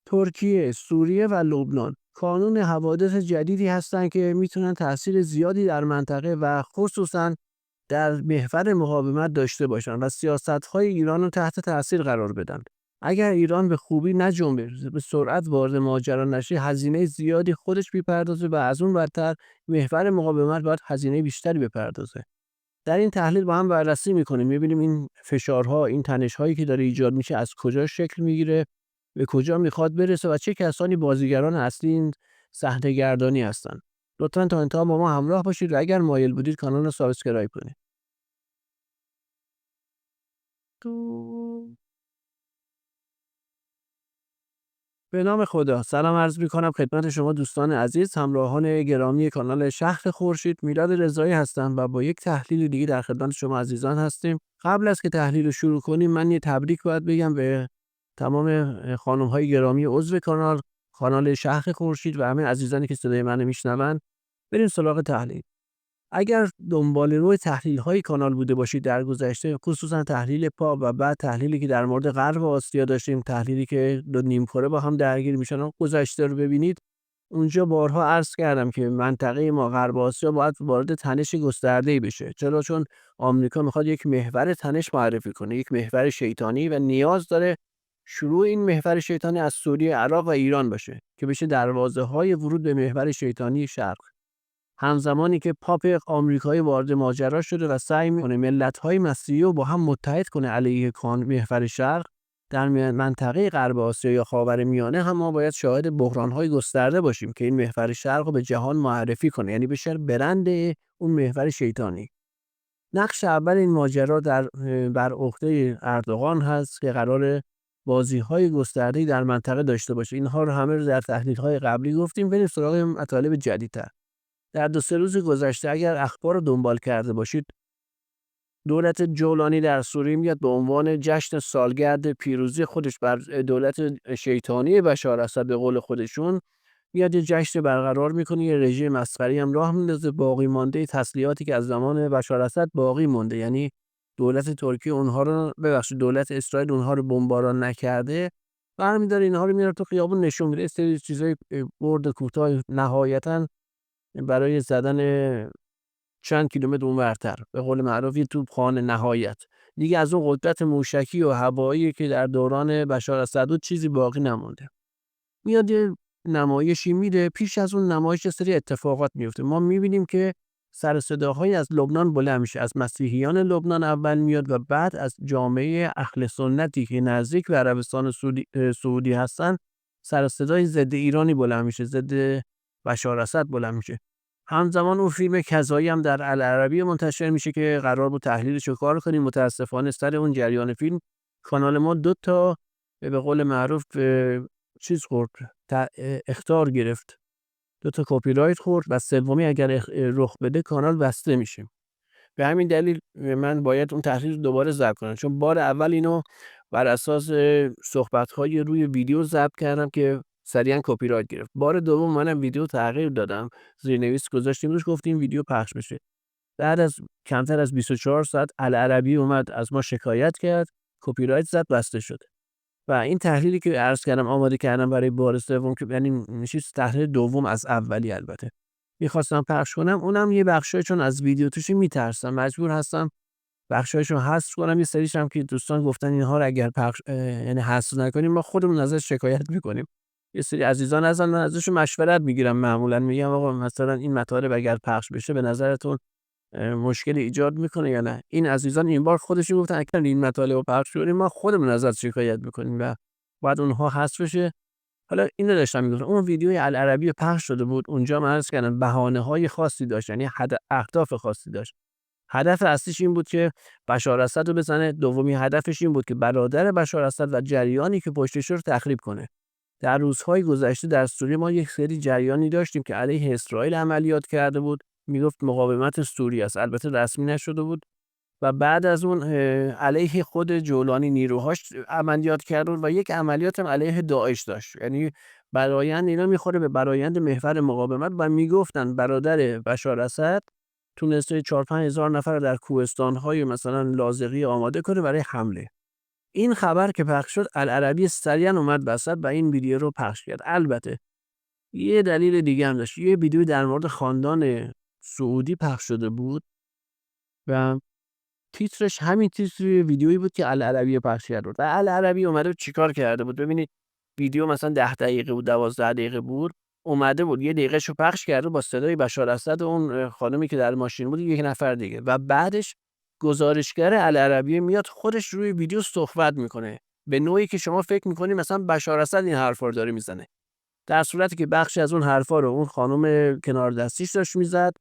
ترکیه، سوریه و لبنان کانون حوادث جدیدی هستند که میتونن تأثیر زیادی در منطقه و خصوصا در محور مقاومت داشته باشن و سیاست‌های ایران رو تحت تأثیر قرار بدن. اگر ایران به خوبی نجنبه، به سرعت وارد ماجرا نشه، هزینه زیادی خودش میپردازه و از اون بدتر محور مقاومت باید هزینه بیشتری بپردازه. در این تحلیل با هم بررسی می‌کنیم، می‌بینیم این فشارها، این تنش‌هایی که داره ایجاد میشه از کجا شکل میگیره، به کجا میخواد برسه و چه کسانی بازیگران اصلی این صحنه‌گردانی هستن. لطفاً تا انتها با ما همراه باشید و اگر مایل بودید کانال رو سابسکرایب کنید. به نام خدا، سلام عرض می‌کنم خدمت شما دوستان عزیز، همراهان گرامی کانال شهر خورشید. میلاد رضایی هستم و با یک تحلیل دیگه در خدمت شما عزیزان هستیم. قبل از که تحلیل رو شروع کنیم من یه تبریک باید بگم به تمام خانم‌های گرامی عضو کانال شهر خورشید و همه عزیزانی که صدای منو میشنون. بریم سراغ تحلیل. اگر دنباله‌رو تحلیل‌های کانال بوده باشید در گذشته، خصوصا تحلیل پا و بعد تحلیلی که در مورد غرب آسیا داشتیم، تحلیلی که دو نیمکره با هم درگیر میشن، اون گذشته رو ببینید. اونجا بارها عرض کردم که منطقه ما غرب آسیا باید وارد تنش گسترده‌ای بشه. چرا؟ چون آمریکا میخواد یک محور تنش معرفی کنه، یک محور شیطانی و نیاز داره شروع این محور شیطانی از سوریه، عراق و ایران باشه که بشه دروازه‌های ورود به محور شیطانی شرق. همزمانی که پاپ آمریکایی وارد ماجرا شده و سعی می‌کنه ملت‌های مسیحی رو با هم متحد کنه علیه محور شرق، در منطقه غرب آسیا یا خاورمیانه هم ما باید شاهد بحران‌های گسترده باشیم که این محور شرق رو به جهان معرفی کنه، یعنی بشه برند اون محور شیطانی. نقش اول این ماجرا بر عهده اردوغان هست که قراره بازی‌های گسترده‌ای در منطقه داشته باشه. اینها رو همه رو در تحلیل‌های قبلی گفتیم. بریم سراغ مطالب جدیدتر. در 2-3 روز گذشته اگر اخبار رو دنبال کرده باشید، دولت جولانی در سوریه میاد به عنوان جشن سالگرد پیروزی خودش بر دولت شیطانی بشار اسد، به قول خودشون میاد یه جشن برقرار میکنه، یه رژیم مسخری هم راه میندازه، باقی مانده تسلیحاتی که از زمان بشار اسد باقی مونده، یعنی دولت ترکیه اونها رو دولت اسرائیل اونها رو بمباران نکرده، برمی‌داره اینها رو میاره تو خیابون نشون میده، سری چیزای برد کوتاه نهایتاً برای زدن چند کیلومتر اونورتر، به قول معروف یه توپخانه نهایت. دیگه از اون قدرت موشکی و هوایی که در دوران بشار اسد بود چیزی باقی نمونده. میاد یه نمایشی میده، پیش از اون نمایش یه سری اتفاقات میفته. ما میبینیم که سر صداهایی از لبنان بلند میشه، از مسیحیان لبنان اول میاد و بعد از جامعه اهل سنتی که نزدیک به عربستان سعودی هستن، سر صدای ضد ایرانی بلند میشه، ضد بشار اسد بلند میشه. همزمان اون فیلم کذایی هم در العربیه منتشر میشه که قرار بود تحلیلش رو کار کنیم. متاسفانه سر اون جریان فیلم کانال ما 2 تا به قول معروف چیز خورد، اخطار گرفت، 2 تا کپی رایت خورد و سومی اگر رخ بده کانال بسته میشه. به همین دلیل من باید اون تحلیل رو دوباره ضبط کنم، چون بار اول اینو بر اساس صحبت‌های روی ویدیو ضبط کردم که سریعا کپی رایت گرفت. بار دوم منم ویدیو تغییر دادم، زیرنویس گذاشتیم روش، گفتیم ویدیو پخش بشه. بعد از کمتر از 24 ساعت العربی اومد از ما شکایت کرد، کپی رایت زد، بسته شد. و این تحلیلی که عرض کردم آماده کردم برای بار سوم، که یعنی چیز تحلیل دوم از اولی البته میخواستم پخش کنم، اونم یه بخشای چون از ویدیو توش میترسم مجبور هستم بخشایشو حذف کنم. یه سریش هم که دوستان گفتن اینها رو اگر پخش یعنی حذف نکنیم ما خودمون ازش شکایت میکنیم. یه سری عزیزان من ازشون مشورت میگیرم، معمولا میگم آقا مثلا این مطالب اگر پخش بشه به نظرتون مشکلی ایجاد میکنه یا نه. این عزیزان این بار خودشون گفتن اگر این مطالب رو پخش کنیم ما خودمون ازش شکایت میکنیم و بعد اونها حذف بشه. حالا اینو داشتم میگفتم، اون ویدیوی العربی پخش شده بود، اونجا من عرض کردم بهانه‌های خاصی داشت، یعنی اهداف خاصی داشت. هدف اصلیش این بود که بشار اسد رو بزنه، دومی هدفش این بود که برادر بشار اسد و جریانی که پشتش رو تخریب کنه. در روزهای گذشته در سوریه ما یک سری جریانی داشتیم که علیه اسرائیل عملیات کرده بود، میگفت مقاومت سوریه است، البته رسمی نشده بود، و بعد از اون علیه خود جولانی نیروهاش عملیات کرد و یک عملیات هم علیه داعش داشت. یعنی برآیند اینا میخوره به برآیند محور مقاومت و میگفتن برادر بشار اسد تونسته 4-5 هزار نفر در کوهستان‌های مثلا لاذقیه آماده کنه برای حمله. این خبر که پخش شد العربی سریعا اومد وسط و این ویدیو رو پخش کرد. البته یه دلیل دیگه هم داشت. یه ویدیو در مورد خاندان سعودی پخش شده بود و تیترش همین تیتر ویدیویی بود که العربی پخش کرده بود. و العربی اومده بود چیکار کرده بود؟ ببینید ویدیو مثلا 10 دقیقه بود، 12 دقیقه بود، اومده بود یه دقیقهشو پخش کرده با صدای بشار اسد و اون خانمی که در ماشین بود، یک نفر دیگه، و بعدش گزارشگر العربی میاد خودش روی ویدیو صحبت میکنه به نوعی که شما فکر میکنید مثلا بشار اسد این حرفا رو داره میزنه، در صورتی که بخشی از اون حرفا رو اون خانم کنار دستیش داشت میزد.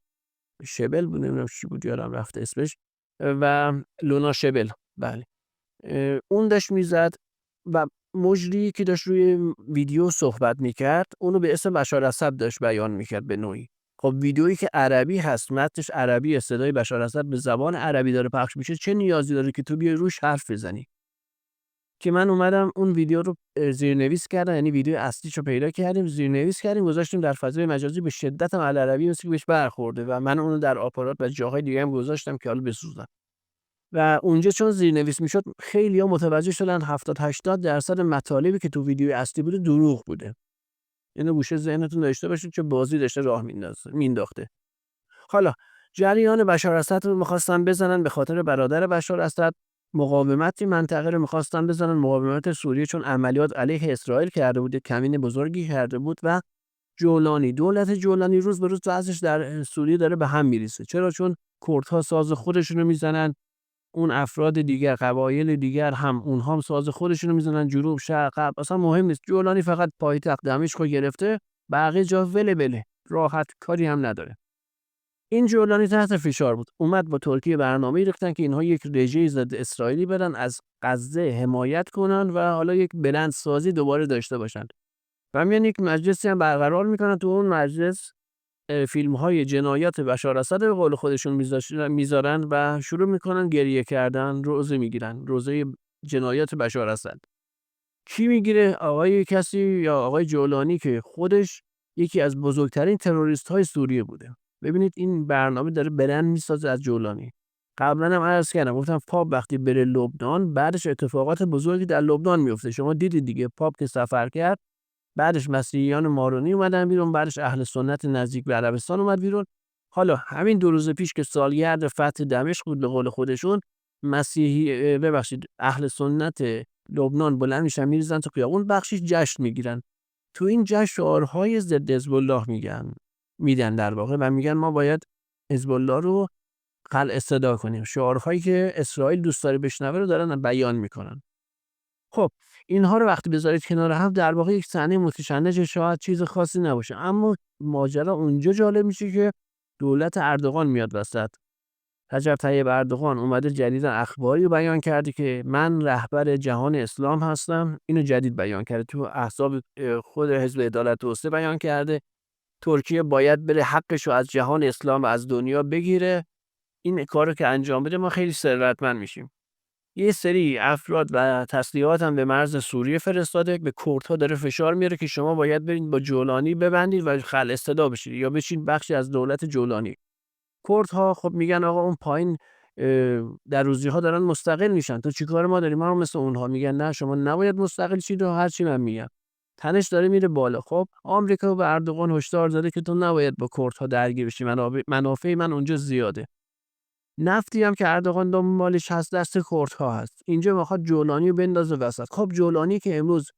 شبل بود، نمیدونم چی بود، یادم رفته اسمش، و لونا شبل، بله، اون داشت میزد و مجری که داشت روی ویدیو صحبت میکرد اونو به اسم بشار اسد داشت بیان میکرد به نوعی. خب ویدیویی که عربی هست، متنش عربی، صدای بشار اسد به زبان عربی داره پخش میشه، چه نیازی داره که تو بیای روش حرف بزنی؟ که من اومدم اون ویدیو رو زیرنویس کردم، یعنی ویدیو اصلیشو پیدا کردیم، زیرنویس کردیم، گذاشتیم در فضای مجازی، به شدت هم العربی مثل که بهش برخورده و من اونو در آپارات و جاهای دیگه هم گذاشتم که حالا بسوزن. و اونجا چون زیرنویس میشد خیلی‌ها متوجه شدن 70-80% مطالبی که تو ویدیو اصلی بوده دروغ بوده. اینو گوشه ذهنتون داشته باشید که بازی داشته راه مینداخته. حالا جریان بشار اسد رو می‌خواستن بزنن به خاطر برادر بشار اسد، مقاومتی منطقه رو می‌خواستن بزنن، مقاومت سوریه، چون عملیات علیه اسرائیل کرده بود، کمین بزرگی کرده بود و جولانی، دولت جولانی روز به روز وضعش در سوریه داره به هم میریزه. چرا؟ چون کردها ساز خودشونو میزنن، اون افراد دیگر، قبایل دیگر هم اونها هم ساز خودشونو میزنن، جنوب شرق غرب اصلا مهم نیست. جولانی فقط پایتخت دمشق رو گرفته، بقیه جا ول راحت، کاری هم نداره. این جولانی تحت فشار بود، اومد با ترکیه برنامه ریختن که اینها یک رژه ضد اسرائیلی بدن، از غزه حمایت کنن و حالا یک بلندسازی دوباره داشته باشن. و میان یک مجلسی هم برقرار میکنن، تو اون مجلس فیلم‌های جنایات بشار اسد به قول خودشون میذارن و شروع میکنن گریه کردن، روزه میگیرن، روزه جنایات بشار اسد. کی میگیره؟ کسی یا آقای جولانی که خودش یکی از بزرگترین تروریست‌های سوریه بوده. ببینید این برنامه داره برند میسازه از جولانی. قبلا هم عرض کردم، گفتم پاپ وقتی بره لبنان بعدش اتفاقات بزرگی در لبنان میفته. شما دیدید دیگه، پاپ که سفر کرد بعدش مسیحیان مارونی اومدن بیرون، بعدش اهل سنت نزدیک به عربستان اومد بیرون. حالا همین 2 روز پیش که سالگرد فتح دمشق بود به قول خودشون، اهل سنت لبنان بلند میشن میریزن تو خیابون، بخشش جشن میگیرن. تو این جشن شعارهای ضد حزب الله میدن در واقع، و میگن ما باید حزب الله رو قلع صدا کنیم. شعارهایی که اسرائیل دوست داره بشنوه رو دارن بیان میکنن. خب اینها رو وقتی بذارید کنار هم، در واقع یک صحنه متشنج شاید چیز خاصی نباشه، اما ماجرا اونجا جالب میشه که دولت اردوغان میاد وسط. رجب طیب اردوغان اومده جدیدا اخباری رو بیان کرده که من رهبر جهان اسلام هستم، اینو جدید بیان کرده، تو احزاب خود حزب عدالت و توسعه بیان کرده ترکیه باید بره حقش رو از جهان اسلام و از دنیا بگیره. این کارو که انجام بده ما خیلی ثروتمند میشیم. یه سری افراد و تسلیحات هم به مرز سوریه فرستاده، به کردها داره فشار میاره که شما باید برید با جولانی ببندید و خلع استدا بشید یا بشین بخشی از دولت جولانی. کردها خب میگن آقا اون پایین در روزی‌ها دارن مستقل میشن، تو چیکار ما داریم؟ ما هم مثل اونها. میگن نه شما نباید مستقل شید و هر چی من میگم. تنش داره میره بالا. خب آمریکا به اردوغان هشدار داده که تو نباید با کردها درگیر بشی، منافع من اونجا زیاده. نفتی هم که اردوغان دنبالش هست دست کردها هست. اینجا میخواد جولانی رو بندازه وسط. خب جولانی که امروز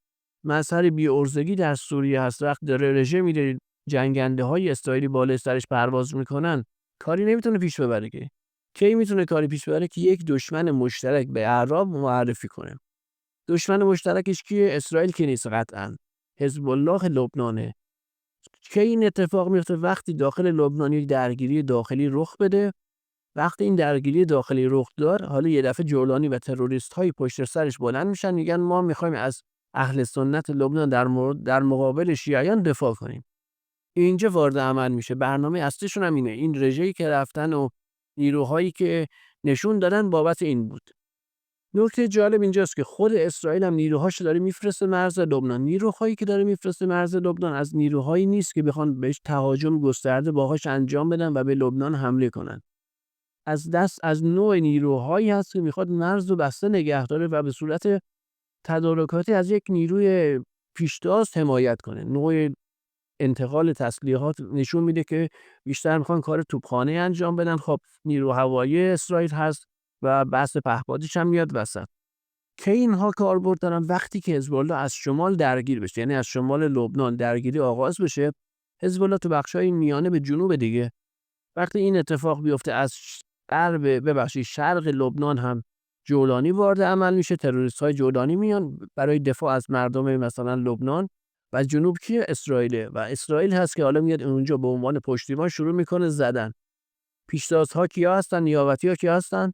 مظهر بی‌عرضگی در سوریه هست، وقت داره رژه میره جنگنده های اسرائیلی بالای سرش پرواز میکنن، کاری نمیتونه پیش ببره. که کی میتونه کاری پیش ببره؟ که یک دشمن مشترک به اعراب معرفی کنه. دشمن مشترکش کیه؟ اسرائیل که نیست قطعا، حزب الله لبنانه. کی این اتفاق میفته؟ وقتی داخل لبنان یک درگیری داخلی رخ بده. وقتی این درگیری داخلی رخ داد، حالا یه دفعه جولانی و تروریست‌های پشت سرش بلند میشن، میگن ما میخوایم از اهل سنت لبنان در مقابل شیعیان دفاع کنیم. اینجا وارد عمل میشه. برنامه اصلیشون هم اینه. این رژه‌ای که رفتن و نیروهایی که نشون دادن بابت این بود. نکته جالب اینجاست که خود اسرائیل هم نیروهاشو داره میفرسته مرز لبنان. نیروهایی که داره میفرسته مرز لبنان از نیروهایی نیست که بخوان بهش تهاجم گسترده باهاش انجام بدن و به لبنان حمله کنن. از نوع نیروهایی هست که میخواد مرز رو بسته نگه داره و به صورت تدارکاتی از یک نیروی پیشتاز حمایت کنه. نوع انتقال تسلیحات نشون میده که بیشتر میخوان کار توپخانه انجام بدن. خب نیرو هوایی اسرائیل هست و بحث پهپادیش هم میاد وسط. که اینها کاربرد دارن وقتی که حزب الله از شمال درگیر بشه، یعنی از شمال لبنان درگیری آغاز بشه، حزب الله تو بخشای میانه به جنوب دیگه، وقتی این اتفاق بیفته از شرق لبنان هم جولانی وارد عمل میشه، تروریست‌های جولانی میان برای دفاع از مردم مثلا لبنان، و جنوب کیه؟ اسرائیله و اسرائیل هست که حالا میاد اونجا به عنوان پشتیبان شروع میکنه زدن. پیشتازها کیا هستن؟ نیابتی‌ها کیا هستن؟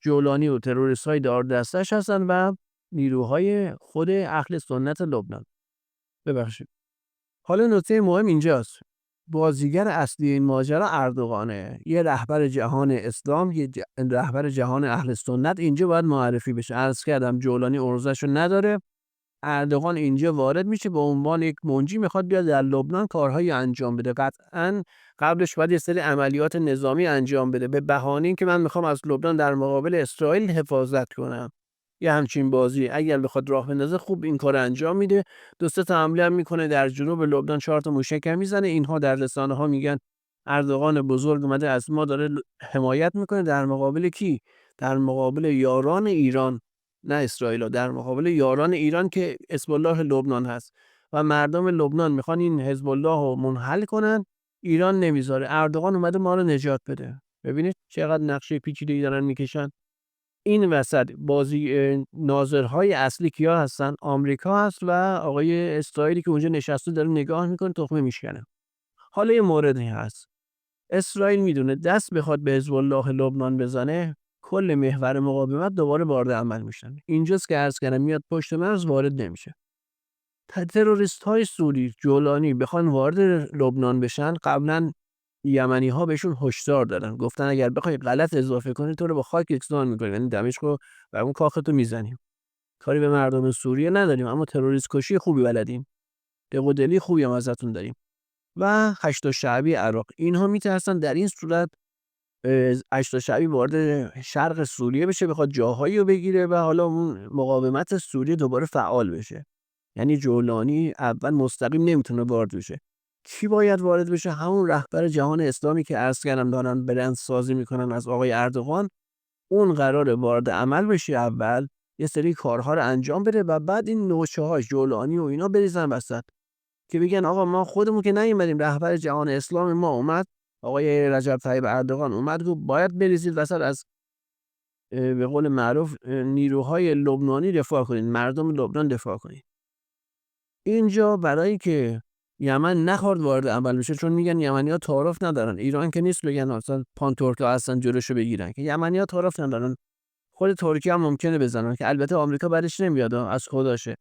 جولانی و تروریست‌های دار دستش هستن و نیروهای خود اهل سنت لبنان. ببخشید. حالا نکته مهم اینجاست. بازیگر اصلی این ماجرا اردوغانه، یه رهبر جهان اسلام، یه رهبر جهان اهل سنت اینجا باید معرفی بشه. عرض کردم جولانی ارزشو نداره، اردوغان اینجا وارد میشه به عنوان یک منجی، میخواد بیاد در لبنان کارهایی انجام بده. قطعاً قبلش باید یه سری عملیات نظامی انجام بده به بهانه اینکه من میخوام از لبنان در مقابل اسرائیل حفاظت کنم. یه همچین بازی اگر بخواد راه بندازه خوب این کار انجام میده. 2-3 تا حمله هم میکنه در جنوب لبنان، 4 تا موشک هم میزنه. اینها در رسانه ها میگن اردوغان بزرگ اومده از ما داره حمایت میکنه. در مقابل کی؟ در مقابل یاران ایران، نه اسرائیل، در مقابل یاران ایران که حزب الله لبنان هست و مردم لبنان میخوان این حزب الله رو منحل کنن. ایران نمیذاره. اردوغان اومده ما رو نجات بده. ببینید چقدر نقشه پیچیده‌ای دارن میکشن. این وسط بازی ناظرهای اصلی کیا هستن؟ آمریکا هست و آقای اسرائیلی که اونجا نشسته داره نگاه میکنه، تخمه میشکنه. حالا یه موردی هست. اسرائیل میدونه دست بخواد به حزب الله لبنان بزنه، کل محور مقاومت دوباره وارد عمل میشن. اینجاست که عرض کردم میاد پشت مرز وارد نمیشه. تروریست های سوری جولانی بخوان وارد لبنان بشن، قبلا یمنی ها بهشون هشدار دادن، گفتن اگر بخوای غلط اضافه کنی تو رو با خاک یکسان میکنیم، یعنی دمشق رو و اون کاختو میزنیم. کاری به مردم سوریه نداریم اما تروریست کشی خوبی بلدیم، دق و دلی خوبی هم ازتون داریم. و هشت شعبی عراق، اینها میترسن در این صورت هشت شعبی وارد شرق سوریه بشه، بخواد جاهایی رو بگیره و حالا اون مقاومت سوریه دوباره فعال بشه. یعنی جولانی اول مستقیم نمیتونه وارد بشه. کی باید وارد بشه؟ همون رهبر جهان اسلامی که عرض کردم دارن برند سازی میکنن از آقای اردوغان. اون قراره وارد عمل بشه، اول یه سری کارها رو انجام بده و بعد این نوچه‌هاش جولانی و اینا بریزن وسط که بگن آقا ما خودمون که نیومدیم، رهبر جهان اسلامی ما اومد، آقای رجب طیب اردوغان اومد گفت باید بریزید وسط، از به قول معروف نیروهای لبنانی دفاع کنید، مردم لبنان دفاع کنید. اینجا برای که یمن نخواد وارد عمل بشه، چون میگن یمنی‌ها تعارف ندارن، ایران که نیست بگن اصلا پانتورکا هستن جلوشو بگیرن، که یمنی‌ها تعارف ندارن. خود ترکیه هم ممکنه بزنن که البته آمریکا بعدش نمیاد از خودشه.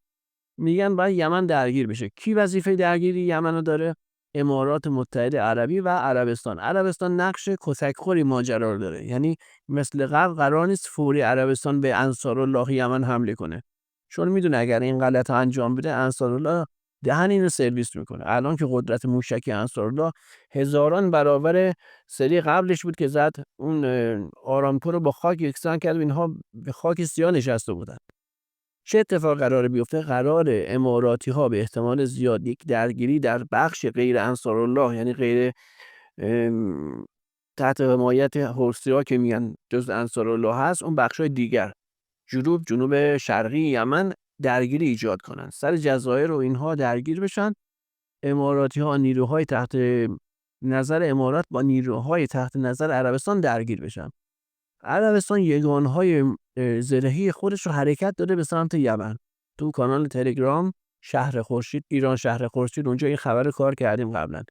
میگن باید یمن درگیر بشه. کی وظیفه درگیری یمن رو داره؟ امارات متحده عربی و عربستان. عربستان نقش کتکخوری ماجرا رو داره، یعنی مثل قبل قرار نیست فوری عربستان به انصارالله یمن حمله کنه، چون میدونه اگر این غلط انجام بده انصارالله دهن اینو سرویس میکنه. الان که قدرت موشکی انصارالله هزاران برابر سری قبلش بود که زد اون آرامکو رو با خاک یکسان کرد و اینها به خاک سیاه نشسته بودن. چه اتفاق قراره بیفته؟ قرار اماراتی ها به احتمال زیاد یک درگیری در بخش غیر انصارالله، یعنی غیر تحت حمایت حوثی‌ها که میگن جز انصارالله هست، اون بخشای دیگر جنوب شرقی یمن درگیری ایجاد کنن، سر جزایر و اینها درگیر بشن. اماراتی ها نیروهای تحت نظر امارات با نیروهای تحت نظر عربستان درگیر بشن. عربستان یگانهای زرهی خودش رو حرکت داده به سمت یمن. تو کانال تلگرام شهر خورشید، ایران شهر خورشید، اونجا این خبر کار کردیم قبلا.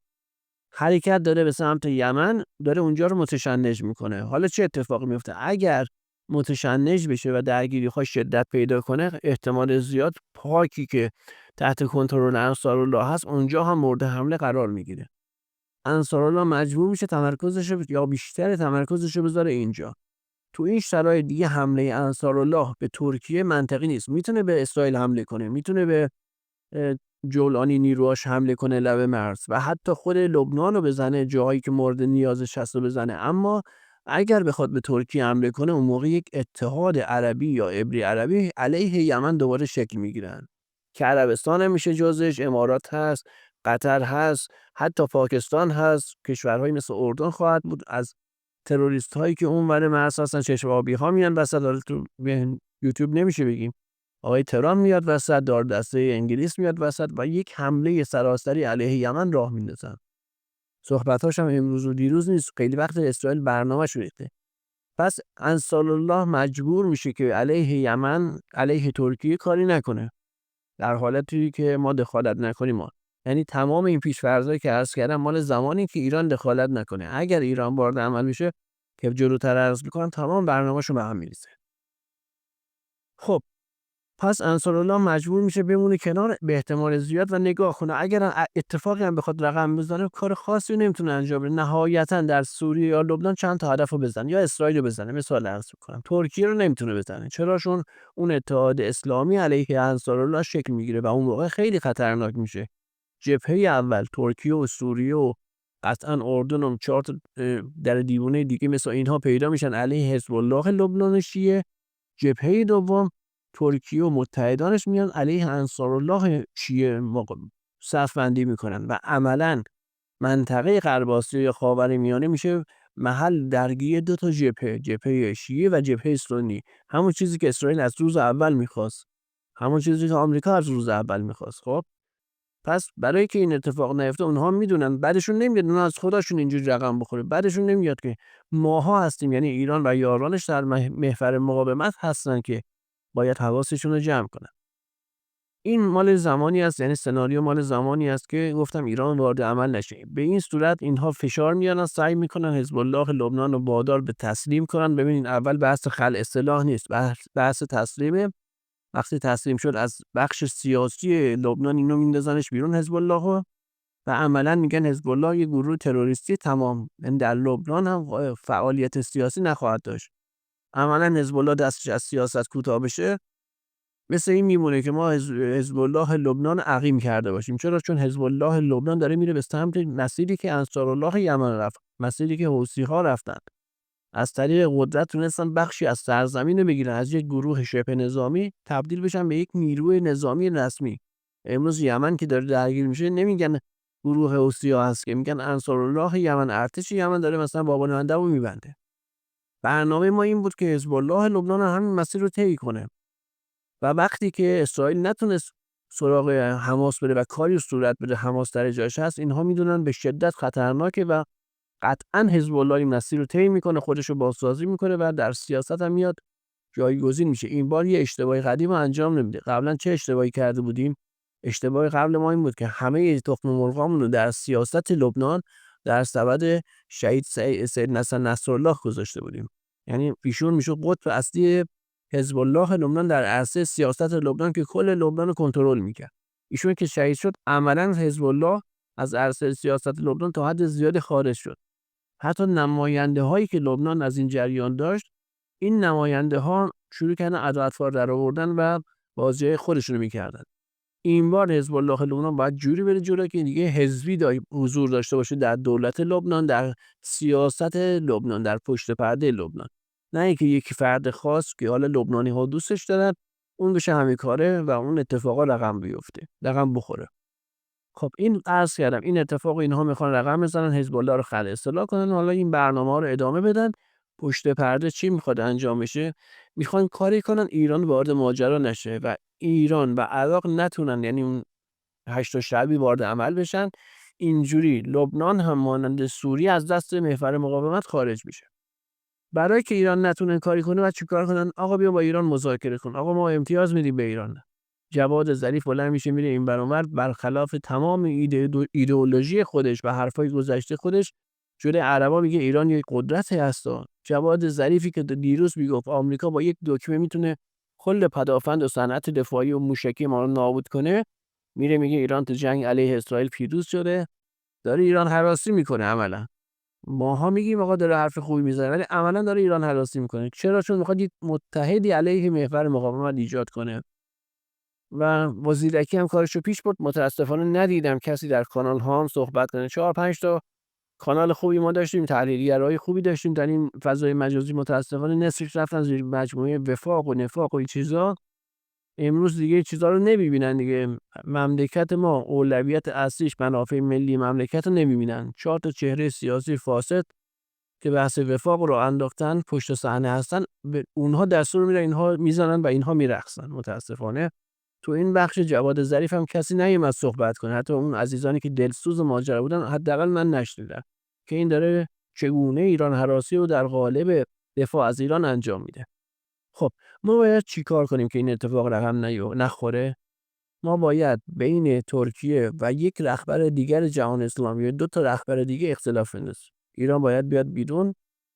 حرکت داره به سمت یمن، داره اونجا رو متشنج میکنه. حالا چه اتفاقی میفته؟ اگر متشنج بشه و درگیری ها شدت پیدا کنه، احتمال زیاد پاکی که تحت کنترل انصارالله هست اونجا هم مورد حمله قرار میگیره. انصارالله مجبور میشه تمرکزش یا بیشتر تمرکزش رو بذاره اینجا. تو این شرایط دیگه حمله انصارالله به ترکیه منطقی نیست. میتونه به اسرائیل حمله کنه، میتونه به جولانی نیروهاش حمله کنه لب مرز و حتی خود لبنان رو بزنه، جایی که مورد نیازش هست رو بزنه، اما اگر بخواد به ترکیه حمله کنه اون موقع یک اتحاد عربی یا عبری عربی علیه یمن دوباره شکل میگیرن که عربستان هم میشه جزش، امارات هست، قطر هست، حتی پاکستان هست، کشورهایی مثل اردن خواهد بود. از تروریست هایی که اونور مرز هستن، چشم آبی ها میان وسط. حالا تو یوتیوب نمیشه بگیم آقای ترامپ میاد وسط، دار دسته انگلیس میاد وسط و یک حمله سراسری علیه یمن راه میندازن. صحبتاش هم امروز و دیروز نیست، خیلی وقت اسرائیل برنامه‌ش ریخته. پس انصارالله مجبور میشه که علیه یمن، علیه ترکیه کاری نکنه، در حالتی که ما دخالت نکنیم. یعنی تمام این پیش‌فرضایی که عرض کردم مال زمانی که ایران دخالت نکنه. اگر ایران وارد عمل بشه که جلوتر عرض می‌کنم تمام برنامه‌شو به هم می‌ریزه. خب پس انصارالله مجبور میشه بمونه کنار به احتمال زیاد و نگاه کنه. اگر اتفاقی هم بخواد رقم بزنه کار خاصی نمیتونه انجام بده. نهایتا در سوریه یا لبنان چند تا هدفو بزنه، یا اسرائیل رو بزنه. مثال عرض می‌کنم ترکیه رو نمیتونه بزنه. چرا؟ چون اون اتحاد اسلامی علیه انصارالله شکل میگیره و اون موقع خیلی خطرناک میشه. جبهه اول ترکیه و سوریه و قطعا اردن و 4 تا در دیوونه دیگه مثل اینها پیدا میشن علیه حزب الله لبنان شیعه. جبهه دوم ترکیه و متحدانش میان علیه انصارالله شیعه صف بندی میکنن و عملا منطقه غرب آسیا یا خاورمیانه میشه محل درگیری دو تا جبهه شیعه و جبهه سنی. همون چیزی که اسرائیل از روز اول میخواست، همون چیزی که آمریکا از روز اول میخواست. خب پس برای که این اتفاق نیفته اونها میدونن، بعدشون نمیاد اونها از خودشون اینجوری رقم بخوره، بعدشون نمیاد که ماها هستیم، یعنی ایران و یارانش در محور مقاومت هستن که باید حواسشون رو جمع کنن. این مال زمانی است، یعنی سناریو مال زمانی است که گفتم ایران وارد عمل نشه. به این صورت اینها فشار میارن، سعی میکنن حزب الله لبنان رو وادار به تسلیم کنن. ببینید اول بحث خلع سلاح نیست، بحث تسلیمه. وقتی تسلیم شد از بخش سیاسی لبنان اینو میندازنش بیرون حزب الله و عملا میگن حزب الله یه گروه تروریستی تمام، یعنی در لبنان هم فعالیت سیاسی نخواهد داشت. عملا حزب الله دستش از سیاست کوتاه بشه مثل این میمونه که ما حزب الله لبنان عقیم کرده باشیم. چرا؟ چون حزب الله لبنان داره میره به سمت مسیری که انصارالله یمن رفت، مسیری که حوثی ها رفتن. از طریق قدرت تونستن بخشی از سرزمین رو بگیرن، از یک گروه شبه نظامی تبدیل بشن به یک نیروی نظامی رسمی. امروز یمن که داره درگیر میشه نمیگن گروه حوثی‌ها هست، که میگن انصارالله یمن، ارتش یمن داره مثلا بابا نمنده رو میبنده. برنامه ما این بود که حزب الله لبنان همین مسیر رو طی کنه و وقتی که اسرائیل نتونست سراغ حماس بره و کاری صورت بده حماس در جاش هست، اینها میدونن به شدت خطرناکه و قطعا حزب الله این مسیر رو طی میکنه، خودش رو بازسازی میکنه و در سیاست هم میاد جایگزین میشه. این بار یه اشتباهی قدیم انجام نمیده. قبلا چه اشتباهی کرده بودیم؟ اشتباه قبل ما این بود که همه تخم مرغامون رو در سیاست لبنان در سبد شهید سید نصرالله گذاشته بودیم. یعنی ایشون میشه قطب اصلی حزب الله لبنان در عرصه سیاست لبنان که کل لبنان رو کنترل میکرد. ایشون که شهید شد عملا حزب الله از عرصه سیاست لبنان تا حد زیادی خارج شد. حتی نماینده هایی که لبنان از این جریان داشت، این نماینده ها شروع کردن ادواتفار در آوردن و بازی خودشونو میکردن. این بار حزب الله لبنان باید جوری بره جلو که دیگه حزبی حضور داشته باشه در دولت لبنان، در سیاست لبنان، در پشت پرده لبنان. نه اینکه یک فرد خاص که حالا لبنانی ها دوستش دارن اون بشه همین کاره و اون اتفاقا رقم بخوره. خب این عرض کردم این اتفاق اینها میخوان رقم بزنن، حزب الله رو خلع اصلاح کنن. حالا این برنامه‌ها رو ادامه بدن. پشت پرده چی میخواد انجام بشه؟ میخوان کاری کنن ایران وارد ماجرا نشه و ایران و عراق نتونن، یعنی اون 8 شعبی وارد عمل بشن. اینجوری لبنان هم مانند سوریه از دست محور مقاومت خارج میشه. برای که ایران نتونه کاری کنه بعد چیکار کنن؟ آقا بیا با ایران مذاکره کن. آقا ما امتیاز میدیم به ایران. جواد ظریف بلند میشه میره این ور اون ور، برخلاف تمام ایدئولوژی خودش و حرفای گذشته خودش جلوی عربا میگه ایران یک قدرت هستا. جواد ظریفی که دیروز میگفت آمریکا با یک دکمه میتونه کل پدافند و صنعت دفاعی و موشکی ما رو نابود کنه، میره میگه ایران تو جنگ علیه اسرائیل پیروز شده. داره ایران هراسی میکنه. عملا ماها میگیم آقا داره حرف خوبی میزنه ولی عملا داره ایران هراسی میکنه. چرا؟ چون میخواد یک متحدی علیه محور مقاومت ایجاد کنه و با زیرکی هم کارشو پیش برد. متاسفانه ندیدم کسی در کانال ها هم صحبت کنه. 4-5 تا کانال خوبی ما داشتیم، تحلیلگرای خوبی داشتیم در این فضای مجازی، متاسفانه نصفش رفتن زیر مجموعه وفاق و نفاق و این چیزا. امروز دیگه این چیزا رو نمیبینن دیگه. مملکت ما اولویت اصلیش منافع ملی مملکت رو نمیبینن. 4 تا چهره سیاسی فاسد که بحث وفاق رو انداختن پشت صحنه هستن، به اونها دستور میدن، اینها میزنن و اینها میرقصن. متاسفانه تو این بخش جواد ظریف هم کسی نیومد صحبت کنه، حتی اون عزیزانی که دلسوز ماجرا بودن حداقل من نشنیدم که این داره چگونه ایران هراسی رو در قالب دفاع از ایران انجام میده. خب ما باید چیکار کنیم که این اتفاق رقم نخوره؟ ما باید بین ترکیه و یک رهبر دیگر جهان اسلامی، 2 تا رهبر دیگه اختلاف بندازیم. ایران باید بیاد بیرون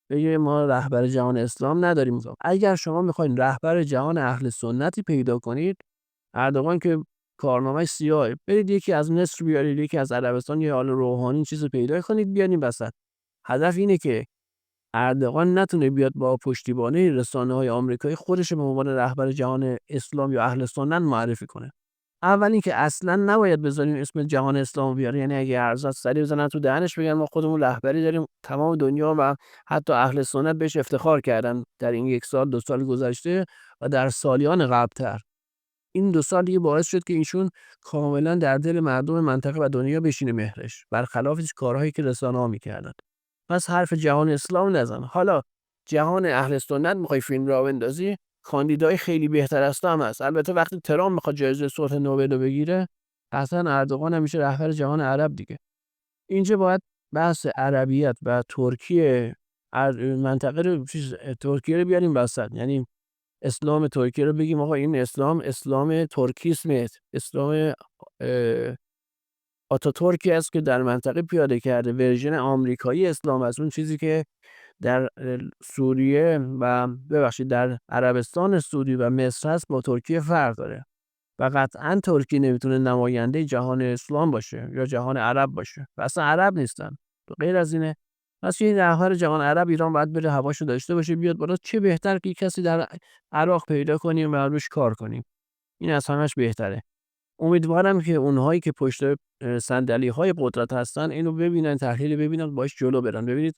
بگه ما رهبر جهان اسلام نداریم. اگر شما میخواین رهبر جهان اهل سنتی پیدا کنید، اردوغان که کارنامه سیاهه، برید یکی از مصر بیارید، یکی از عربستان، یا حال روحانی چیزو پیدا کنید بیارین وسط. هدف اینه که اردوغان نتونه بیاد با پشتیبانی رسانه‌های آمریکایی خودش به عنوان رهبر جهان اسلام یا اهل سنت معرفی کنه. اول اینکه اصلا نباید بذاریم اسم جهان اسلام بیاره، یعنی اگه ارزاد سری بزنن تو دهنش بگن ما خودمون رهبری داریم، تمام دنیا و حتی اهل سنت بهش افتخار کردن در این 1 سال 2 سال گذشته و در سالیان قبل‌تر. این 2 سال دیگه باعث شد که ایشون کاملا در دل مردم منطقه و دنیا بشینه مهرش، برخلاف کارهایی که رسانه‌ها می‌کردن. پس حرف جهان اسلام نزن. حالا جهان اهل سنت میخوای فیلم را بندازی، کاندیدای خیلی بهتر از تو هم هست. البته وقتی ترامپ میخواد جایزه صلح نوبل رو بگیره، حسن اردوغان هم میشه رهبر جهان عرب دیگه. اینجا باید بحث عربیت و ترکیه منطقه رو ترکیه رو بیاریم وسط، یعنی اسلام ترکیه رو بگیم آقا این اسلام ترکیسمه، اسلام آتاتورکی است که در منطقه پیاده کرده، ورژن آمریکایی اسلام است، اون چیزی که در سوریه و در عربستان سعودی و مصر هست با ترکیه فرق داره و قطعا ترکیه نمیتونه نماینده جهان اسلام باشه یا جهان عرب باشه و اصلا عرب نیستن. تو غیر از اینه، پس یه رهبر جهان عرب ایران باید بره هواشو داشته باشه بیاد بالا. چه بهتر که کسی در عراق پیدا کنیم و روش کار کنیم، این از همش بهتره. امیدوارم که اونهایی که پشت صندلی‌های قدرت هستن اینو ببینن، تحلیل ببینن، باش جلو برن. ببینید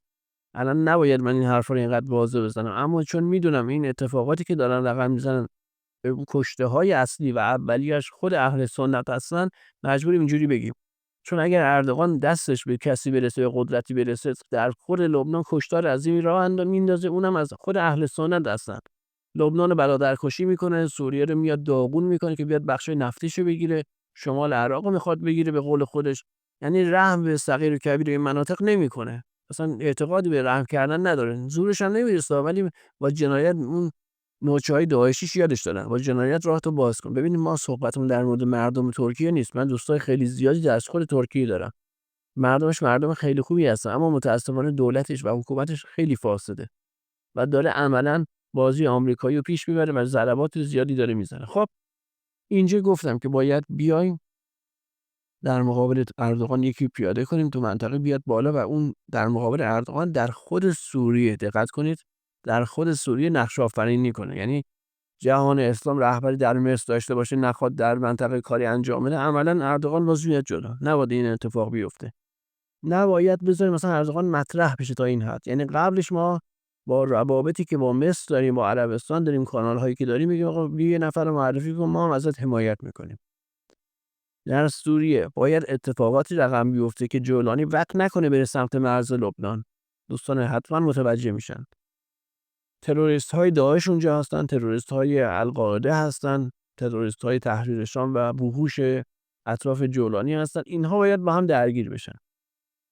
الان نباید من این حرفا رو اینقدر واضح بزنم، اما چون میدونم این اتفاقاتی که دارن رقم میزنن کشته‌های اصلی و اولیه‌اش خود اهل سنت هستن، مجبوریم اینجوری بگیم. چون اگر اردوغان دستش به کسی برسه، به قدرتی برسه، در خود لبنان کشتار عظیمی راه میندازه، اونم از خود اهل سنت هستن. لبنان برادرکشی میکنه، سوریه رو میاد داغون میکنه که بیاد بخشای نفتیشو بگیره، شمال عراق میخواد بگیره به قول خودش. یعنی رحم به صغیر و کبیر این مناطق نمیکنه، اصلا اعتقادی به رحم کردن نداره، زورش هم نمیرسه، ولی با جنایت اون نوچه‌های داعشیش یادش دادن، با جنایت راهتو باز کن. ببینید ما صحبتمون در مورد مردم ترکیه نیست، من دوستای خیلی زیادی در خود ترکیه دارم، مردمش مردم خیلی خوبی هستن، اما متاسفانه دولتش و حکومتش خیلی فاسده و داره عملاً بازی آمریکایی رو پیش میبره و ضربات زیادی داره میزنه. خب اینجا گفتم که باید بیایم در مقابل اردوغان یکی پیاده کنیم تو منطقه بیاد بالا و اون در مقابل اردوغان در خود سوریه، دقت کنید، در خود سوریه نقش آفرینی کنه. یعنی جهان اسلام رهبری در مصر داشته باشه، نخواد در منطقه کاری انجام بده، عملاً اردوغان باز میاد جلو. نباید این اتفاق بیفته، نباید بذاریم مثلا اردوغان مطرح بشه تا این حد. یعنی قبلش ما با روابطی که با مصر داریم، با عربستان داریم، کانال هایی که داریم، میگیم آقا یه نفر رو معرفی کن ما هم ازت حمایت میکنیم. در سوریه باید اتفاقاتی رقم بیفته که جولانی وقت نکنه بره سمت مرز لبنان. دوستان حتما متوجه میشن. تروریست های داعش اونجا هستن، تروریست های القاعده هستن، تروریست های تحریر شام و وحوش اطراف جولانی هستن. اینها باید با هم درگیر بشن.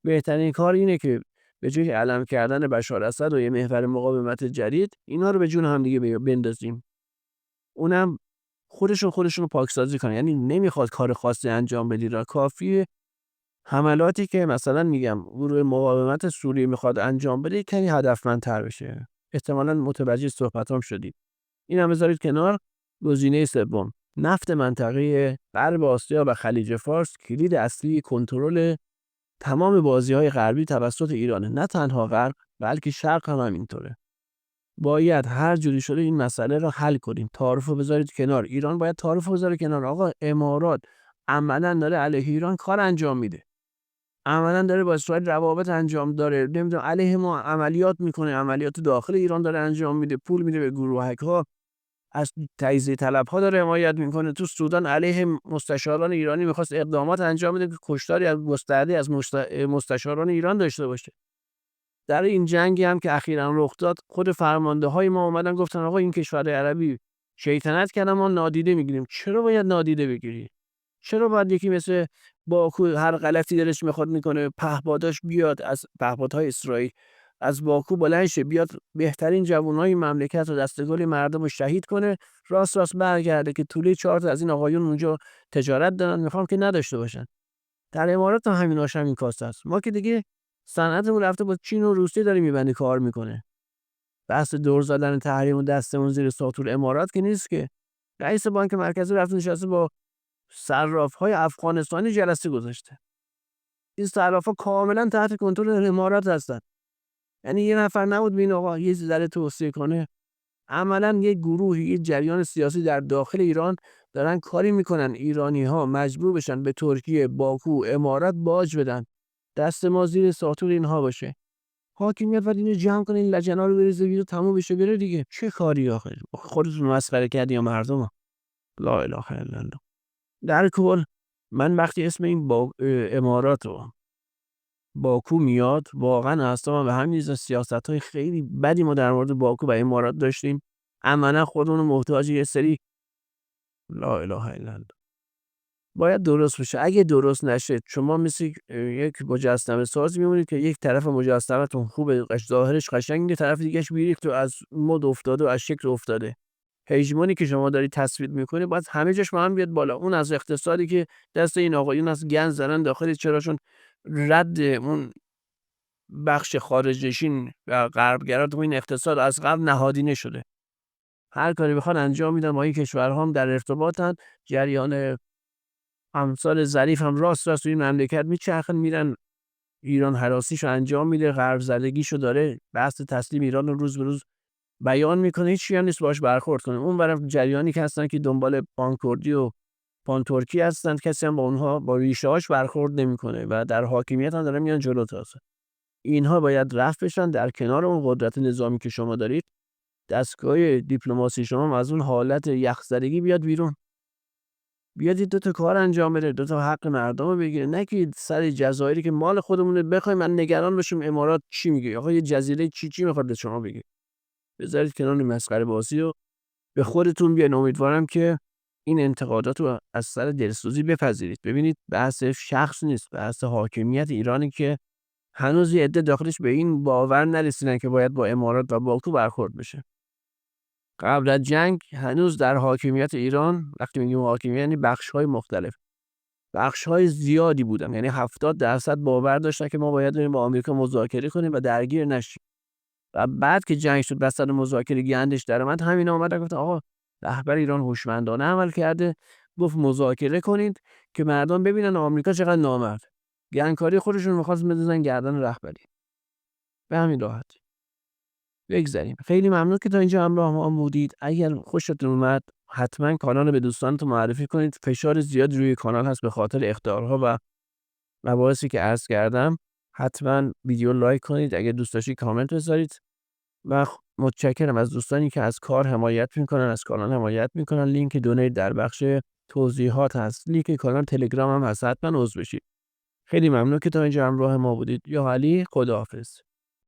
بهترین کار اینه که به جای علم کردن بشار اسد و یه محور مقاومت جدید، اینا رو به جون هم دیگه بندازیم. اونم خودشون پاکسازی کنن. یعنی نمیخواد کار خاصی انجام بدی، را کافیه حملاتی که مثلا میگم گروه مقاومت سوریه میخواد انجام بده کمی هدفمندتر بشه. احتمالاً متوجه صحبتام شدید. اینم بذارید کنار. گزینه سوم، نفت منطقه غرب آسیا و خلیج فارس کلید اصلی کنترل تمام بازی‌های غربی توسط ایرانه. نه تنها غرب بلکه شرق هم همینطوره. باید هر جوری شده این مسئله رو حل کنیم. تعارفو بذارید کنار. ایران باید تعارفو بذاره کنار. آقا امارات عملاً داره علیه ایران کار انجام میده. عملا داره با اسرائیل روابط انجام داره، نمیدونم علیه ما عملیات میکنه، عملیات داخل ایران داره انجام میده، پول میده به گروهک ها، از تجزیه طلب ها داره حمایت میکنه. تو سودان علیه مستشاران ایرانی میخواست اقدامات انجام بده که کشتاری از گسترده از مستشاران ایران داشته باشه. در این جنگی هم که اخیراً رخ داد، خود فرمانده های ما اومدن گفتن آقا این کشور عربی شیطنت کردن، ما نادیده میگیریم. چرا باید نادیده بگیری؟ چرا باید یکی مثل باکو هر غلطی دلش میخواد میکنه، پهپاداش بیاد از پهپادهای اسرائیل از باکو بلند شه بیاد بهترین جوانای مملکت رو دستگل مردم رو شهید کنه، راست برگرده که طوله 4 تا از این آقایون اونجا تجارت دارن، میخوام که نداشته باشن. در امارات هم همیناش همین کاسه است. ما که دیگه صنعتمون رفته با چین و روسیه داره میبنده کار میکنه. بحث دور زدن تحریم و دستمون زیر ساطور امارات که نیست که. رئیس بانک مرکزی رفته نشسته با صراف‌های افغانستانی جلسه گذاشته. این صراف‌ها کاملا تحت کنترل امارات هستن. یعنی یه نفر نبود ببین آقا یه ذره توصیه کنه. عملاً یه گروه، یه جریان سیاسی در داخل ایران دارن کاری میکنن ایرانی‌ها مجبور بشن به ترکیه، باکو، امارات باج بدن. دست ما زیر ساطور اینها باشه. حاکمیت باید اینو جمع کنه، این لجنا رو بریزه بیرون، تموم بشه بره دیگه. چه کاری آخه؟ خودتون مسخره کردی یا مردم؟ لا اله الا الله. در کل من وقتی اسم این امارات رو باکو میاد واقعا اعصابم به هم میریزه. سیاست‌های خیلی بدی ما در مورد باکو و امارات داشتیم. عملاً خودمون محتاج یه سری لا اله الا الله. باید درست بشه. اگه درست نشه شما مثل یک مجسمه ساز میمونید که یک طرف مجسمه‌تون خوبه، ظاهرش قشنگه، طرف دیگه‌اش بیریخت و از مد افتاده و از شکل افتاده. هژمونی که شما دارید تصویر میکنید باید همه جاش با هم بیاد بالا. اون از اقتصادی که دست این آقایون از گند زدن داخل، چراشون رد اون بخش خارج نشین و غربگرا تو این اقتصاد از قبل نهادینه شده. هر کاری بخوان انجام میدن. ما این کشورها هم در ارتباطن. جریان امثال ظریف هم راست توی این مملکت میچرخن میرن. ایران هراسیشو انجام میده، غرب زدگیشو داره، بحث تسلیم ایران رو روز به روز بیان میکنه، هیچ چیزی هم نیست باش برخورد کنه. اون برای جریانی که هستن که دنبال پانکردی و پانترکی هستن، کسی هم با اونها با ریشه هاش برخورد نمیکنه و در حاکمیت هم دارن میان جلو. تازه اینها باید رفع بشن در کنار اون قدرت نظامی که شما دارید. دستگاه دیپلماسی شما از اون حالت یخزدگی بیاد بیرون، بیاد دو تا کار انجام بده، دو تا حق مردم رو بگیره، نه که سر جزایری که مال خودمونه بخوایم من نگران باشیم امارات چی میگه. آقا یه جزیره چی میخواد به شما بگه؟ بذارید کنار این مسخره بازی رو به خودتون بیاین. امیدوارم که این انتقادات رو از سر دلسوزی بپذیرید. ببینید بحث شخص نیست، بحث حاکمیت ایرانی که هنوز یه عده داخلش به این باور نرسیدن که باید با امارات و باکو برخورد بشه. قبل از جنگ هنوز در حاکمیت ایران، وقتی میگیم حاکمیت یعنی بخش‌های مختلف، بخش‌های زیادی بودن، یعنی 70% باور داشتن که ما باید بریم با آمریکا مذاکره کنیم و درگیر نشیم. و بعد که جنگ شد بسط مذاکره گندش در اومد، همینا اومدن گفتن آقا رهبر ایران هوشمندانه عمل کرده، گفت مذاکره کنید که مردم ببینن آمریکا چقدر نامرد. گندکاری خودشون می‌خواست بندازن گردن رهبری. به همین راحتی. بگذریم. خیلی ممنون که تا اینجا همراه ما بودید. اگر خوشتون اومد حتما کانال رو به دوستانتون معرفی کنید. فشار زیاد روی کانال هست به خاطر اخطارها و مباحثی که عرض کردم. حتما ویدیو لایک کنید، اگر دوست داشتید کامنت بذارید و متشکرم از دوستانی که از کار حمایت میکنن، از کانال حمایت میکنن. لینک دونیت در بخش توضیحات هست. لینک کانال تلگرام هم هست، حتما عضو بشید. خیلی ممنون که تا اینجا همراه ما بودید. یا علی، خداحافظ.